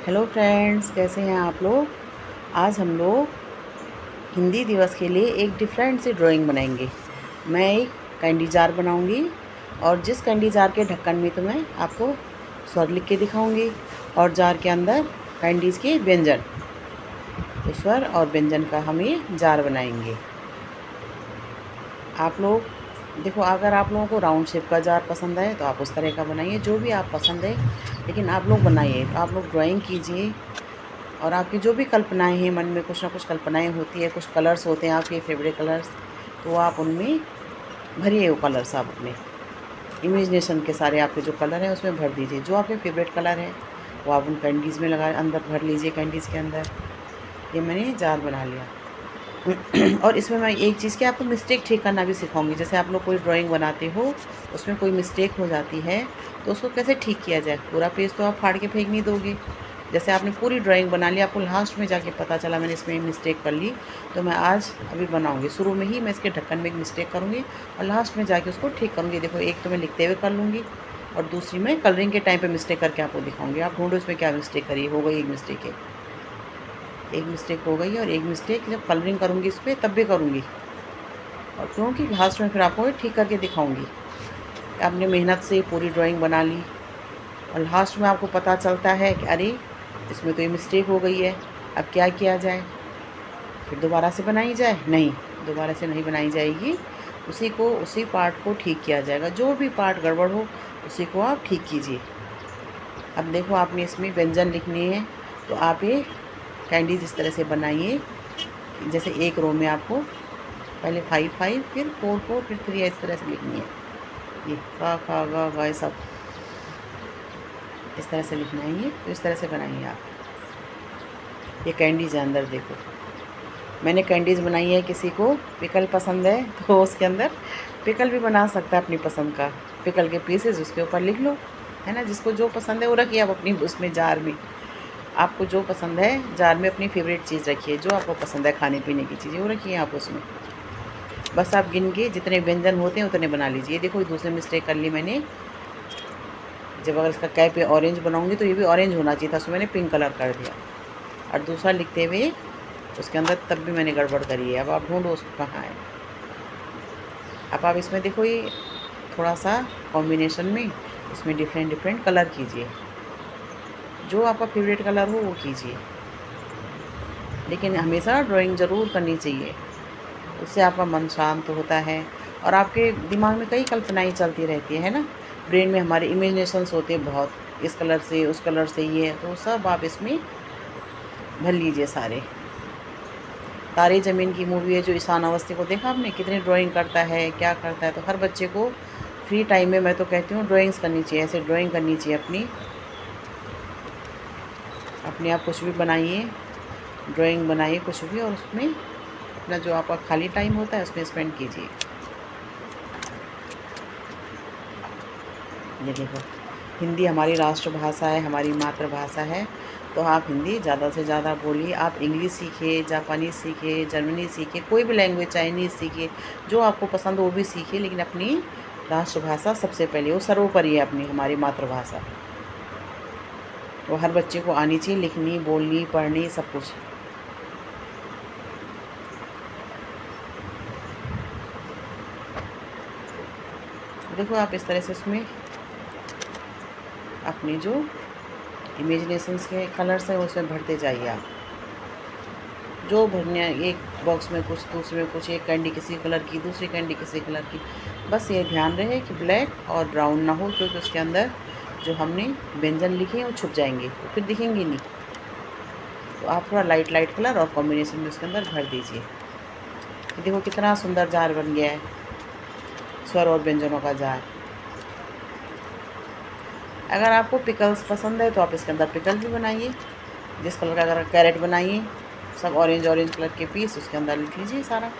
Hello friends, कैसे हैं आप लोग। आज हम लोग हिंदी दिवस के लिए एक डिफरेंट सी ड्राइंग बनाएंगे। मैं एक कैंडी जार बनाऊंगी और जिस कैंडी जार के ढक्कन में तो मैं आपको स्वर लिख के दिखाऊंगी और जार के अंदर कैंडीज़ के व्यंजन, तो स्वर और व्यंजन का हम ये जार बनाएंगे। आप लोग देखो, अगर आप लोगों को राउंड शेप का जार पसंद है तो आप उस तरह का बनाइए, जो भी आप पसंद है, लेकिन आप लोग बनाइए। तो आप लोग ड्राइंग कीजिए और आपकी जो भी कल्पनाएँ हैं, मन में कुछ ना कुछ कल्पनाएँ होती है, कुछ कलर्स होते हैं आपके फेवरेट कलर्स, तो आप उनमें भरिए वो कलर्स। आप अपने इमेजिनेशन के सारे आपके जो कलर हैं उसमें भर दीजिए। जो आपके फेवरेट कलर है वो आप उन कैंडीज़ में लगा अंदर भर लीजिए, कैंडीज़ के अंदर। ये मैंने जार बना लिया। और इसमें मैं एक चीज़ की आपको मिस्टेक ठीक करना भी सिखाऊंगी। जैसे आप लोग कोई ड्राइंग बनाते हो, उसमें कोई मिस्टेक हो जाती है तो उसको कैसे ठीक किया जाए। पूरा पेज तो आप फाड़ के फेंक नहीं दोगे। जैसे आपने पूरी ड्राइंग बना ली, आपको लास्ट में जाके पता चला मैंने इसमें मिस्टेक कर ली, तो मैं आज अभी बनाऊंगी। शुरू में ही मैं इसके ढक्कन में एक मिस्टेक करूँगी और लास्ट में जाके उसको ठीक करूँगी। देखो, एक तो मैं लिखते हुए कर लूँगी और दूसरी मैं कलरिंग के टाइम पे मिस्टेक करके आपको दिखाऊंगी। आप ढूंढो इसमें क्या मिस्टेक करी। हो गई एक मिस्टेक है, एक मिस्टेक हो गई, और एक मिस्टेक जब कलरिंग करूँगी इस पर तब भी करूँगी, और क्योंकि लास्ट में फिर आपको ठीक करके दिखाऊँगी। आपने मेहनत से पूरी ड्राइंग बना ली और लास्ट में आपको पता चलता है कि अरे इसमें तो ये मिस्टेक हो गई है, अब क्या किया जाए। फिर दोबारा से बनाई जाए? नहीं, दोबारा से नहीं बनाई जाएगी। उसी पार्ट को ठीक किया जाएगा। जो भी पार्ट गड़बड़ हो उसी को आप ठीक कीजिए। अब देखो, आपने इसमें व्यंजन लिखने हैं तो आप ये कैंडीज़ इस तरह से बनाइए। जैसे एक रो में आपको पहले 5 5, फिर 4 4, फिर 3, इस तरह से लिखनी है। ये का खा गा ये सब इस तरह से लिखना है। ये तो इस तरह से बनाइए आप। ये कैंडीज़ है अंदर। देखो, मैंने कैंडीज़ बनाई है। किसी को पिकल पसंद है तो उसके अंदर पिकल भी बना सकता है अपनी पसंद का। पिकल के पीसेस उसके ऊपर लिख लो, है ना। जिसको जो पसंद है वो रखिए आप अपनी उसमें जार में। आपको जो पसंद है जार में अपनी फेवरेट चीज़ रखिए। जो आपको पसंद है खाने पीने की चीज़ें वो रखिए आप उसमें। बस आप गिन के जितने व्यंजन होते हैं उतने बना लीजिए। देखो, दूसरी मिस्टेक कर ली मैंने। जब अगर इसका कैप पे ऑरेंज बनाऊंगी तो ये भी ऑरेंज होना चाहिए था, उसमें मैंने पिंक कलर कर दिया। और दूसरा लिखते हुए उसके अंदर तब भी मैंने गड़बड़ करी है। अब आप ढूंढो उसको कहाँ है। अब आप इसमें देखो, ये थोड़ा सा कॉम्बिनेशन में इसमें डिफरेंट डिफरेंट कलर कीजिए। जो आपका फेवरेट कलर हो वो कीजिए, लेकिन हमेशा ड्राइंग ज़रूर करनी चाहिए। उससे आपका मन शांत होता है और आपके दिमाग में कई कल्पनाएँ चलती रहती है ना। ब्रेन में हमारे इमेजिनेशंस होते हैं बहुत, इस कलर से उस कलर से ये, तो सब आप इसमें भर लीजिए सारे। तारे ज़मीन की मूवी है, जो ईशान अवस्थी को देखा आपने, कितनी ड्राइंग करता है, क्या करता है। तो हर बच्चे को फ्री टाइम में मैं तो कहती हूँ ड्राइंग्स करनी चाहिए। ऐसे ड्राइंग करनी चाहिए अपनी। अपने आप कुछ भी बनाइए, ड्राइंग बनाइए कुछ भी, और उसमें अपना जो आपका खाली टाइम होता है उसमें स्पेंड कीजिए। ये देखो, हिंदी हमारी राष्ट्रभाषा है, हमारी मातृभाषा है, तो आप हिंदी ज़्यादा से ज़्यादा बोलिए। आप इंग्लिश सीखिए, जापानीज़ सीखिए, जर्मनी सीखिए, कोई भी लैंग्वेज, चाइनीज़ सीखिए, जो आपको पसंद हो वो भी सीखिए, लेकिन अपनी राष्ट्रभाषा सबसे पहले, वो सर्वोपरि है अपनी, हमारी मातृभाषा। वो हर बच्चे को आनी चाहिए, लिखनी, बोलनी, पढ़नी, सब कुछ। देखो, आप इस तरह से उसमें अपनी जो इमेजिनेशंस के कलर्स हैं उसमें भरते जाइए आप। जो भरने, एक बॉक्स में कुछ, दूसरे में कुछ, एक कैंडी किसी कलर की, दूसरी कैंडी किसी कलर की। बस ये ध्यान रहे कि ब्लैक और ब्राउन ना हो, क्योंकि उसके अंदर जो हमने व्यंजन लिखे हैं वो छुप जाएंगे, वो फिर दिखेंगे नहीं। तो आप थोड़ा लाइट लाइट कलर और कॉम्बिनेशन में उसके अंदर भर दीजिए। ये देखो कितना सुंदर जार बन गया है, स्वर और व्यंजनों का जार। अगर आपको पिकल्स पसंद है तो आप इसके अंदर पिकल भी बनाइए। जिस कलर का, अगर कैरेट बनाइए, सब ऑरेंज ऑरेंज कलर के पीस उसके अंदर लिख लीजिए सारा।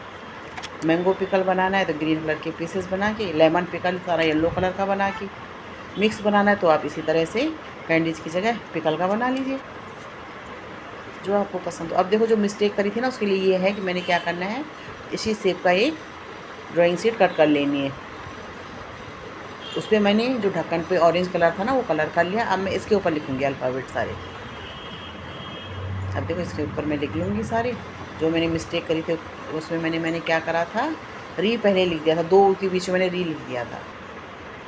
मैंगो पिकल बनाना है तो ग्रीन कलर के पीसेस बना के, लेमन पिकल सारा येलो कलर का बना के, मिक्स बनाना है तो आप इसी तरह से कैंडीज़ की जगह पिकल का बना लीजिए, जो आपको पसंद हो। अब देखो, जो मिस्टेक करी थी ना, उसके लिए ये है कि मैंने क्या करना है, इसी शेप का एक ड्राइंग शीट कट कर लेनी है। उस पर मैंने जो ढक्कन पे ऑरेंज कलर था ना वो कलर कर लिया। अब मैं इसके ऊपर लिखूँगी अल्फ़ाबेट सारे। अब देखो इसके ऊपर मैं लिख लूँगी सारे जो मैंने मिस्टेक करी थी। उसमें मैंने क्या करा था, री पहले लिख दिया था, 2 के बीच में मैंने री लिख दिया था।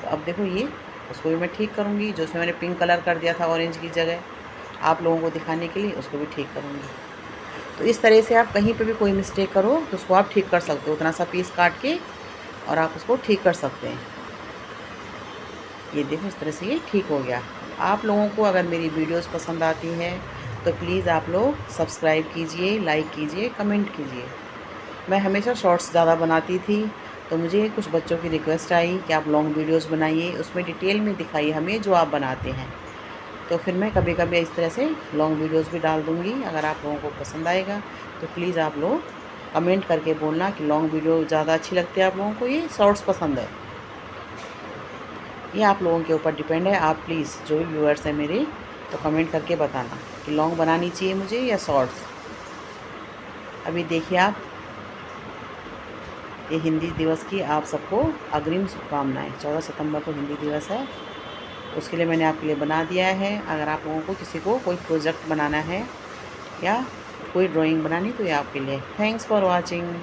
तो अब देखो ये उसको भी मैं ठीक करूँगी, जो उसमें मैंने पिंक कलर कर दिया था ऑरेंज की जगह आप लोगों को दिखाने के लिए, उसको भी ठीक करूँगी। तो इस तरह से आप कहीं पे भी कोई मिस्टेक करो तो उसको आप ठीक कर सकते हो, उतना सा पीस काट के और आप उसको ठीक कर सकते हैं। ये देखो इस तरह से ये ठीक हो गया। आप लोगों को अगर मेरी वीडियोस पसंद आती हैं तो प्लीज़ आप लोग सब्सक्राइब कीजिए, लाइक कीजिए, कमेंट कीजिए। मैं हमेशा शॉर्ट्स ज़्यादा बनाती थी, तो मुझे कुछ बच्चों की रिक्वेस्ट आई कि आप लॉन्ग वीडियोस बनाइए, उसमें डिटेल में दिखाइए हमें जो आप बनाते हैं। तो फिर मैं कभी कभी इस तरह से लॉन्ग वीडियोस भी डाल दूँगी। अगर आप लोगों को पसंद आएगा तो प्लीज़ आप लोग कमेंट करके बोलना कि लॉन्ग वीडियो ज़्यादा अच्छी लगती है आप लोगों को, ये शॉर्ट्स पसंद है। ये आप लोगों के ऊपर डिपेंड है। आप प्लीज़ जो भी व्यूअर्स हैं मेरे, तो कमेंट करके बताना कि लॉन्ग बनानी चाहिए मुझे या शॉर्ट्स। अभी देखिए आप, ये हिंदी दिवस की आप सबको अग्रिम शुभकामनाएँ। 14 सितंबर को हिंदी दिवस है, उसके लिए मैंने आपके लिए बना दिया है। अगर आप लोगों को किसी को कोई प्रोजेक्ट बनाना है या कोई ड्राइंग बनानी तो ये आपके लिए। Thanks for watching.